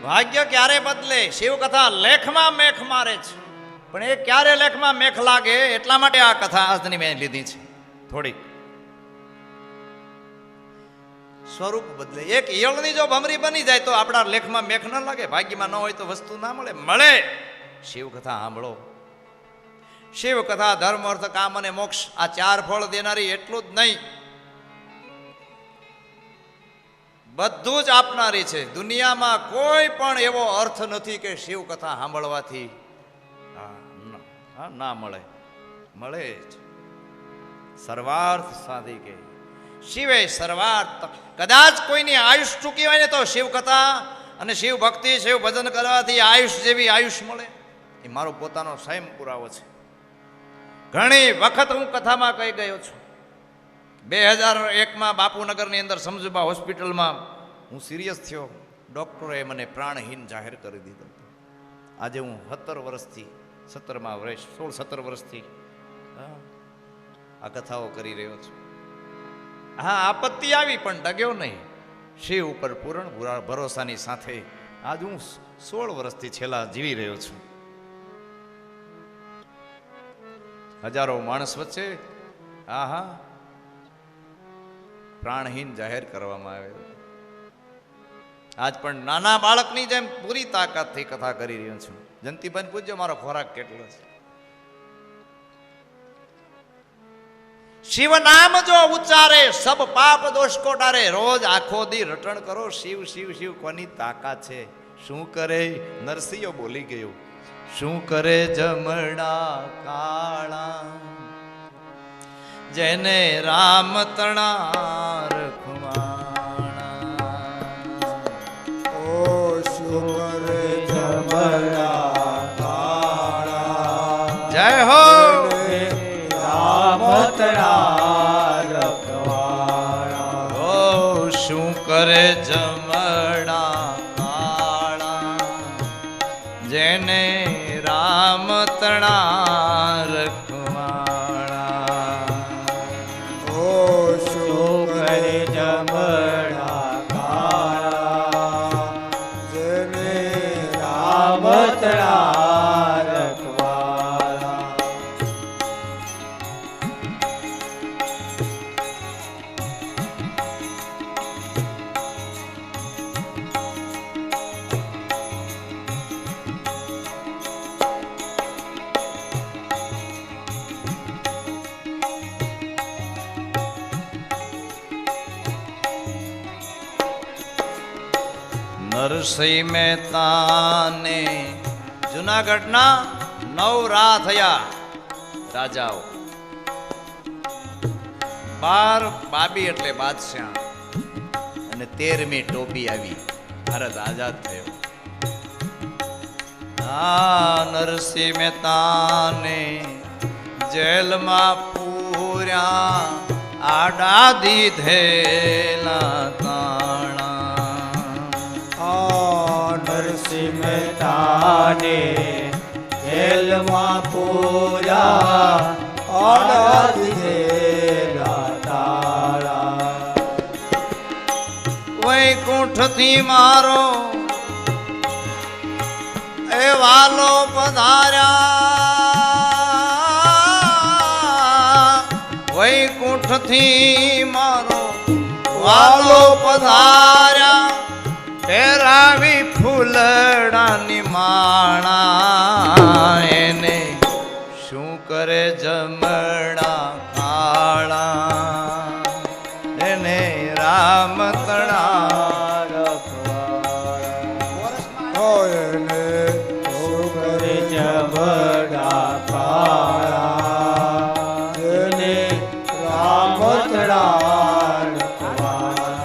ભાગ્ય ક્યારે બદલે? શિવ કથા લેખમાં મેખ મારે છે, પણ એ ક્યારે લેખમાં મેખ લાગે એટલા માટે આ કથા આજની મેં લીધી છે. થોડીક સ્વરૂપ બદલે. એક ઈયળની જો ભમરી બની જાય તો આપણા લેખમાં મેખ ન લાગે? ભાગ્યમાં ન હોય તો વસ્તુ ના મળે? મળે. શિવ કથા સાંભળો. શિવ કથા ધર્મ અર્થ કામ અને મોક્ષ આ ચાર ફળ દેનારી એટલું જ નહીં, બધું જ આપનારી છે. દુનિયામાં કોઈ પણ એવો અર્થ નથી કે શિવ કથા સાંભળવાથી ના મળે. મળે જ. સર્વાર્થ સાધિકે શિવે સર્વાર્થ. કદાચ કોઈની આયુષ ચૂકી હોય ને તો શિવ કથા અને શિવ ભક્તિ શિવ ભજન કરવાથી આયુષ જેવી આયુષ મળે. એ મારો પોતાનો સ્વયં પુરાવો છે. ઘણી વખત હું કથામાં કહી ગયો છું. 2001માં બાપુનગરની અંદર સમજુબા હોસ્પિટલમાં હું સિરિયસ થયો. ડૉક્ટરોએ મને પ્રાણહીન જાહેર કરી દીધો. આજે હું 17 વર્ષથી 17 વર્ષથી આ કથાઓ કરી રહ્યો છું. હા, આપત્તિ આવી પણ ડગ્યો નહીં. શિવ ઉપર પૂર્ણ ભરોસાની સાથે આજ હું 16 વર્ષથી છેલ્લા જીવી રહ્યો છું. હજારો માણસ વચ્ચે પ્રાણહીન જાહેર કરવામાં આવે. આજ પણ નાના બાળકની જેમ પૂરી તાકાતથી કથા કરી રહ્યો છું. જંતીભાઈ પૂછજો મારો ખોરાક કેટલો છે. શિવ નામ જો ઉચ્ચારે સબ પાપ દોષ કો ડારે. રોજ આખો દી રટણ કરો શિવ શિવ શિવ. કોની તાકાત છે? શું કરે નરસિંહ બોલી ગયો. શું કરે જમણા કાળા, જેને રામ તણા રખવાણા. ઓ શું કરે જમણા કાળા, જય હો રામ તણા રખવાણા. ઓ શું કરે જમણા કાળા, જેને રામ તણા રખવાણા. ઓ શું કરે જમણા કાળા, જેને રામ તણા રખવાણા. નરસિંહ મહેતાને જુનાગઢના 9 રા થયા રાજાઓ. 12 બાબી એટલે બાદશાહ અને 13મી ટોપી આવી. ભારત આઝાદ થયો. નરસિંહ મહેતાને જેલમાં પૂર્યા આડા દીધેલા તાણા. નરસિંહ મહેતાને જેલમાં પૂર્યા આડા દીધેલા તાળા. વૈકુંઠથી મારો એ વાલો પધાર્યા. વૈકુંઠથી મારો વાલો પધાર્યા. પહેરાવી ફૂલડાની માળા. એને શું કરે જમણા કાળા, એને રામ તણા રખવાળા. એને શું કરે જમણા કાળા, જેને રામ તણા રખવાળા.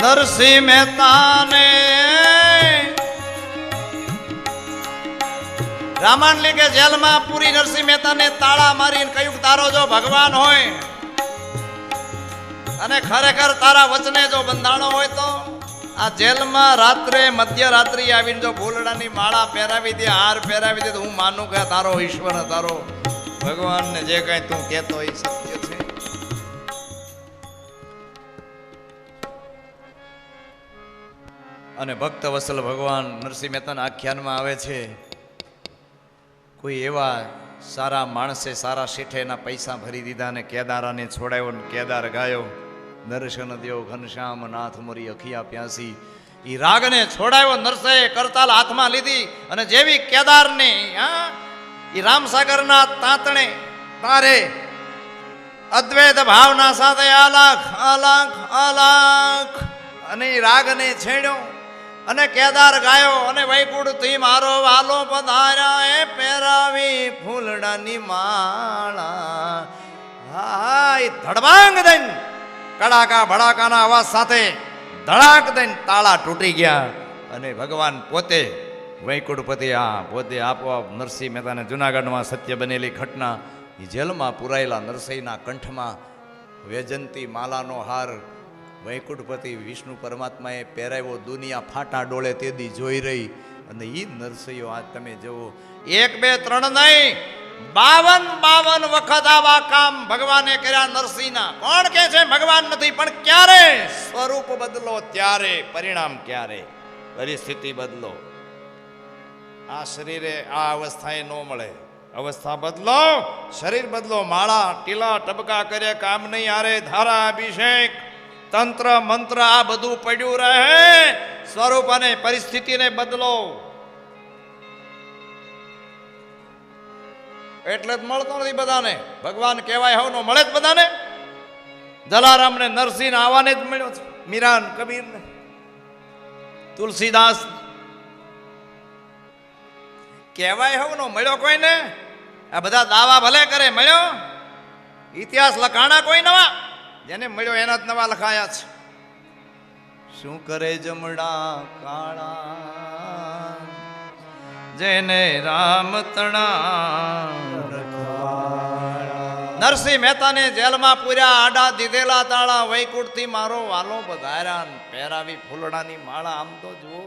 નરસિંહ મહેતાને રામાયણ લીકે જેલમાં પૂરી નરસિંહ મહેતાને તાળા મારીને કહ્યું, તારો જો ભગવાન હોય અને ખરેખર તારા વચને જો બંધાણો હોય તો આ જેલમાં રાત્રે મધ્યરાત્રિ આવીને જો ફૂલડાની માળા પહેરાવી દે, હાર પહેરાવી દે, તો હું માનું કે તારો ઈશ્વર તારો ભગવાન ને જે કઈ તું કહેતો એ સત્ય છે. અને ભક્ત વત્સલ ભગવાન નરસિંહ મહેતાના આખ્યાનમાં આવે છે, કોઈ એવા સારા માણસે સારા શેઠે એના પૈસા ભરી દીધા અને કેદારાને છોડાયો ને કેદાર ગાયો, દર્શન દેવ ઘનશ્યામ નાથ મોરી અખિયા પ્યાસી. એ રાગને છોડાયો, નરસે કરતાલ હાથમાં લીધી અને જેવી કેદારને એ રામસાગરના તાતણે તારે અદ્વૈત ભાવના સાથે આલાખ આલાખ આલાખ અને એ રાગને છેડ્યો અને કેદાર ગાયો અને વૈકુંઠથી મારો વાલો પધાર્યા એ પહેરાવી ફૂલડાની માળા. હા, એ ધડબાંગ દઈને કડાકા ભડાકાના અવાજ સાથે ધડાક દઈને તાળા તૂટી ગયા અને ભગવાન પોતે વૈકુંઠપતિ પોતે આપોઆપ નરસિંહ મહેતાને જુનાગઢમાં સત્ય બનેલી ઘટના, એ જેલમાં પુરાયેલા નરસિંહના કંઠમાં વૈજંતી માલાનો હાર વૈકુંઠપતિ વિષ્ણુ પરમાત્માએ પહેરાવ્યો, દુનિયા ફાટા ડોળે તેદી જોઈ રહી. અને એ નરસિંહો આજ તમે જુઓ, 1 2 3 નહીં 52 વખત આવા કામ ભગવાને કર્યા નરસિંહના. કોણ કે છે ભગવાન નથી, પણ ક્યારે સ્વરૂપ બદલો ત્યારે પરિણામ, ક્યારે પરિસ્થિતિ બદલો. આ શરીરે આ અવસ્થાએ ન મળે, અવસ્થા બદલો, શરીર બદલો. માળા ટીલા ટબકા કરે કામ નહીં, આરે ધારા અભિષેક તંત્ર મંત્ર આ બધું પડ્યું રહે. સ્વરૂપ અને પરિસ્થિતિને બદલો. એટલે જ મળતો નથી બધાને. ભગવાન કહેવાય હવનો મળે જ બધાને. જલારામને નરસિંહ આવાને જ મળ્યો છે, મીરાન કબીરને તુલસીદાસ કહેવાય હવનો મળ્યો કોઈને. આ બધા દાવા ભલે કરે, મળ્યો ઇતિહાસ લખાણા કોઈ નવા, જેને મળ્યો એના જ નવા લખાયા છે. શું કરે જમડા કાળા જેને રામ તણા. નરસિંહ મહેતાને જેલમાં પૂર્યા, આડા દીધેલા તાળા, વૈકુંઠથી મારો વાલો પધાર્યા, પહેરાવી ફૂલડાની માળા. આમ તો જુઓ,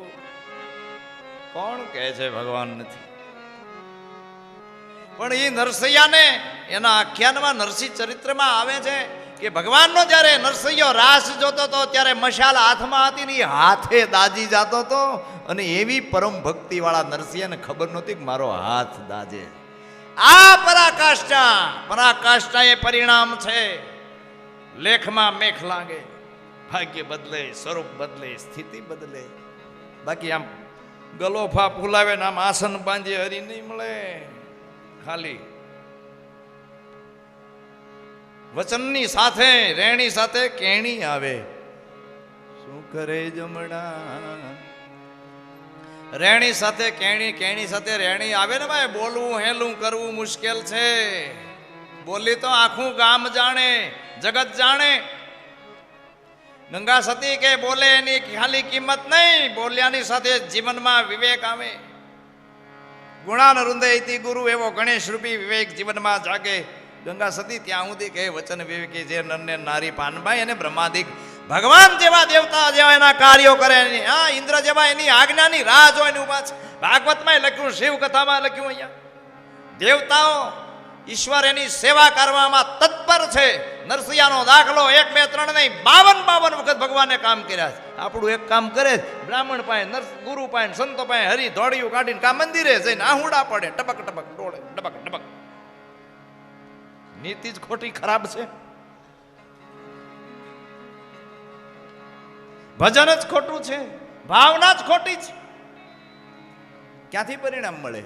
કોણ કહે છે ભગવાન નથી? પણ એ નરસૈયાને એના આખ્યાનમાં નરસિંહ ચરિત્રમાં આવે છે કે ભગવાનનો જ્યારે નરસૈયો રાસ જોતો હતો ત્યારે મશાલ હાથમાં હતી ને હાથે દાજી જતો હતો. અને એવી પરમ ભક્તિ વાળા નરસિંહને ખબર નહોતી કે મારો હાથ દાજે. આ પરાકાષ્ઠા એ પરિણામ છે. લેખમાં મેખ લાગે, ભાગ્ય બદલે, સ્વરૂપ બદલે, સ્થિતિ બદલે. બાકી આમ ગલોફા ફૂલાવે ને આમ આસન બાંધે હરી નહીં મળે. ખાલી વચનની સાથે રેણી સાથે કેણી આવે. શું કરે જમણા રેણી સાથે કેણી, કેણી સાથે રેણી આવે ને ભાઈ. બોલવું હેલું કરવું મુશ્કેલ છે. બોલી તો આખું ગામ જાણે, જગત જાણે. ગંગા સતી કે બોલે એની ખાલી કિંમત નહીં, બોલ્યાની સાથે જીવનમાં વિવેક આવે. ગુણાન રુંદયતી ગુરુ એવો ગણેશ રૂપી વિવેક જીવનમાં જાગે. ગંગા સતી ત્યાં સુધી કહે વચન વિવેકી જે નરને નારી પાનભાઈ અને બ્રહ્માદિક ભગવાન જેવા દેવતા જેવા એના કાર્યો કરે. હા, ઇન્દ્ર જેવા એની આજ્ઞાની રાહ જોઈને ઉભા છે. ભાગવતમાં લખ્યું, શિવ કથામાં લખ્યું. અહીંયા દેવતાઓ ઈશ્વર એની સેવા કરવામાં તત્પર છે. નરસિંહનો દાખલો 1 2 3 નહીં 52 વખત ભગવાને કામ કર્યા છે. આપણું એક કામ કરે, બ્રાહ્મણ પાસે, ગુરુ પાસે, સંતો પાસે હરી દોડિયું કાઢીને કા મંદિરે જઈને આહુડા પડે, ટપક ટપક ડોળે, ટપક ટપક. નીતિ જ ખોટી ખરાબ છે, ભજન જ ખોટું છે, ભાવના જ ખોટી છે. ક્યાંથી પરિણામ મળે?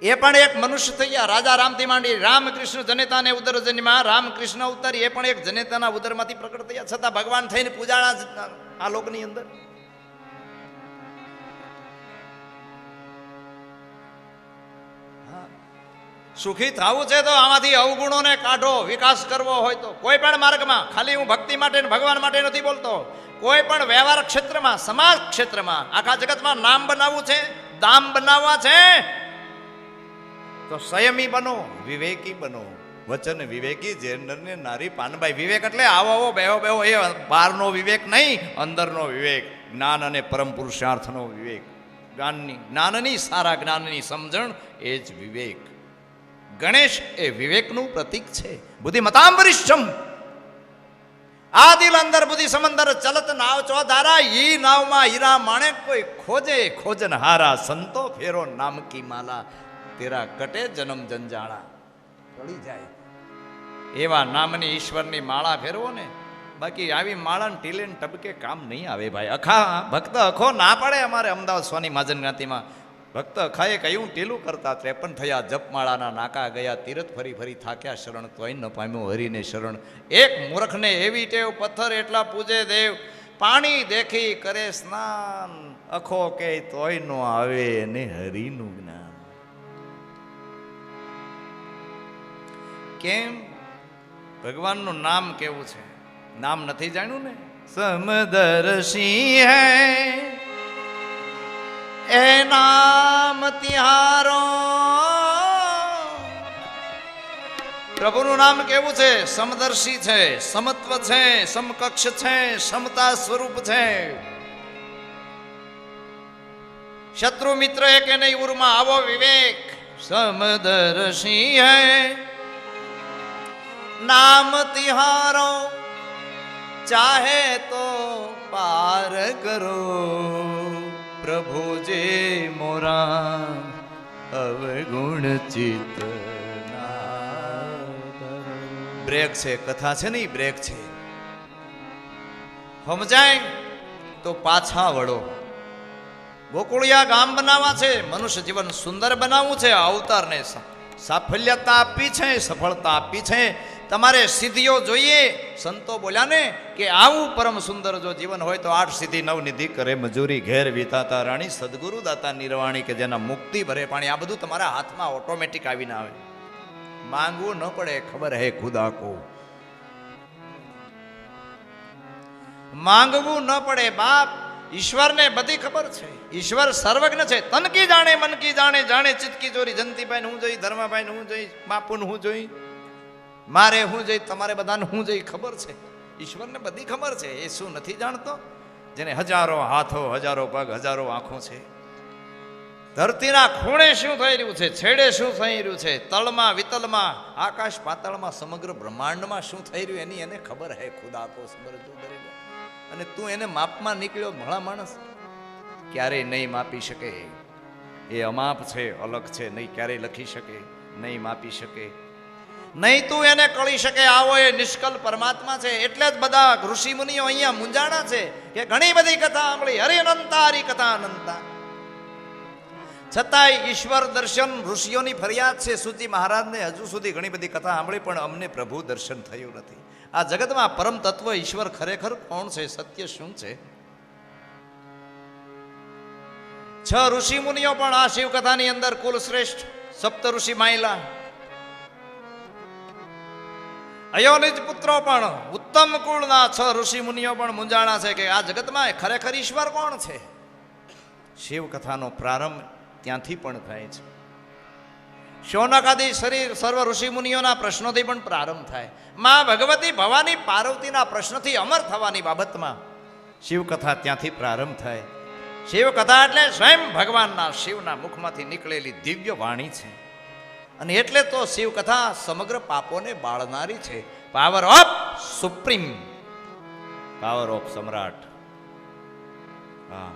એ પણ એક મનુષ્ય થયા. રાજા રામથી માંડી રામકૃષ્ણ જનેતાને ઉદર જન્મા, રામકૃષ્ણ અવતાર એ પણ એક જનેતાના ઉદરમાંથી પ્રકટ થયા. છતાં ભગવાન થઈને પૂજાણા આ લોકની અંદર. સુખી થવું છે તો આમાંથી અવગુણોને કાઢો. વિકાસ કરવો હોય તો કોઈ પણ માર્ગમાં, ખાલી હું ભક્તિ માટે ભગવાન માટે નથી બોલતો, કોઈ પણ વ્યવહાર ક્ષેત્રમાં, સમાજ ક્ષેત્રમાં, આખા જગતમાં નામ બનાવવું છે, દામ બનાવવા છે તો સંયમી બનો, વિવેકી બનો. વચન વિવેકી જે નરને નારી પાનબાઈ. વિવેક એટલે આવો બેહો બેહો એ બહારનો વિવેક નહીં, અંદરનો વિવેક. જ્ઞાન અને પરમ પુરુષાર્થનો વિવેક. જ્ઞાનની સારા જ્ઞાનની સમજણ એ જ વિવેક. ગણેશ એ વિવેકનું પ્રતીક છે. બુદ્ધિમતામ વરિષ્ઠમ. આ દિલ અંદર બુદ્ધિ સમંદર ચલત નાવ ચોધારા ઈ નાવમાં હીરા માણેક કોઈ ખોજે ખોજન હારા સંતો ફેરો નામ કી માલા તેરા કટે જન્મ જંજાળા ટળી જાય એવા નામની ઈશ્વરની માળા ફેરવો ને, બાકી આવી માળાને ટીલે ને ટબકે કામ નહીં આવે ભાઈ. અખા ભક્ત અખો ના પાડે. અમારે અમદાવાદ સ્વાની મહાજન જ્ઞાતિમાં ભક્ત અખાએ કહ્યું ટીલું કરતા 53 થયા જપમાળાના નાકા ગયા તીરથ ફરી ફરી થાક્યા શરણ તોય ન પામ્યો હરિને શરણ. એક મૂર્ખને એવી ટેવ પથ્થર એટલા પૂજે દેવ પાણી દેખી કરે સ્નાન અખો કે તોય નો આવે ને હરિનું જ્ઞાન. કેમ? ભગવાનનું નામ કેવું છે? નામ નથી જાણ્યું ને. સમદર્શી હૈ એ નામ તિહારો. પ્રભુનું નામ કેવું છે? સમદર્શી છે, સમત્વ છે, સમકક્ષ છે, સમતા સ્વરૂપ છે. શત્રુ મિત્ર એક નહીં ઉરમાં આવો વિવેક. સમદર્શી હૈ નામ તિહારો ચાહે તો પાર કરો પ્રભુ જે મોરા અવગુણ ચિત્ત. બ્રેક છે, કથા છે નહીં, બ્રેક છે. સમજાય તો પાછા વળો. ગોકુળિયા ગામ બનાવવા છે, મનુષ્ય જીવન સુંદર બનાવવું છે, અવતારને સાફલ્યતા આપી છે, સફળતા આપી છે. તમારે સિદ્ધિઓ જોઈએ. સંતો બોલ્યા ને કે આવું પરમ સુંદર જો જીવન હોય તો 8 સિદ્ધિ 9 નિધિ કરે મજૂરી ઘેર વિતાતા રાણી સદગુરુ દાતા નિર્વાણી કે જેના મુક્તિ ભરે પાણી. આ બધું તમારા હાથમાં ઓટોમેટિક આવીને આવે. માંગવું ન પડે. ખબર હે ખુદા કો. માંગવું ન પડે બાપ. ઈશ્વરને બધી ખબર છે. ઈશ્વર સર્વજ્ઞ છે. તન કી જાણે મન કી જાણે જાણે ચિત્ત કી ચોરી. જંતીભાઈ હું જોઈ, ધર્માભાઈ હું જોઈ, બાપુને હું જોઈ, મારે હું જોઈ, તમારે બધાને હું જોઈ. ખબર છે. ઈશ્વરને બધી ખબર છે. એ શું નથી જાણતો? જેને હજારો હાથો, હજારો પગ, હજારો આંખો છે. ધરતીના ખૂણે શું થઈ રહ્યું છે, છેડે શું થઈ રહ્યું છે, તળમાં વિતલમાં આકાશ પાતાળમાં સમગ્ર બ્રહ્માંડમાં શું થઈ રહ્યું એની એને ખબર હે ખુદા કો. સમરજો દરેક. અને તું એને માપમાં નીકળ્યો ભલા માણસ. ક્યારેય નહીં માપી શકે. એ અમાપ છે, અલગ છે. નહીં ક્યારેય લખી શકે, નહીં માપી શકે, નહીં તું એને કળી શકે. આવો એ નિષ્કલ પરમાત્મા છે. એટલે જ બધા ઋષિ મુનિઓ અહીંયા મૂંઝાણા છે કે ઘણી બધી કથા સાંભળી, હરિ અનંતા હરિ કથા અનંતા, છતાંય ઈશ્વર દર્શન ઋષિઓની ફરિયાદ છે. સૂચિ મહારાજને હજુ સુધી ઘણી બધી કથા સાંભળી પણ અમને પ્રભુ દર્શન થયું નથી. આ જગતમાં પરમ તત્વ ઈશ્વર ખરેખર કોણ છે? સત્ય શું છે? 6 ઋષિ મુનિઓ પણ આ શિવ કથાની અંદર કુલ શ્રેષ્ઠ સપ્ત ઋષિ માયલા. અયોનિજ પુત્રો પણ ઉત્તમ કુળના 6 ઋષિ મુનિઓ પણ મૂંઝાણા છે કે આ જગતમાં ખરેખર ઈશ્વર કોણ છે? શિવ કથાનો પ્રારંભ ત્યાંથી પણ થાય છે. શૌનક આદિ શરીર સર્વ ઋષિ મુનિઓના પ્રશ્નોથી પણ પ્રારંભ થાય. માં ભગવતી ભવાની પાર્વતીના પ્રશ્નથી અમર થવાની બાબતમાં શિવ કથા ત્યાંથી પ્રારંભ થાય. શિવ કથા એટલે સ્વયં ભગવાનના શિવના મુખમાંથી નીકળેલી દિવ્ય વાણી છે. અને એટલે તો શિવ કથા સમગ્ર પાપોને બાળનારી છે. Power of supreme, power of સમ્રાટ. હા.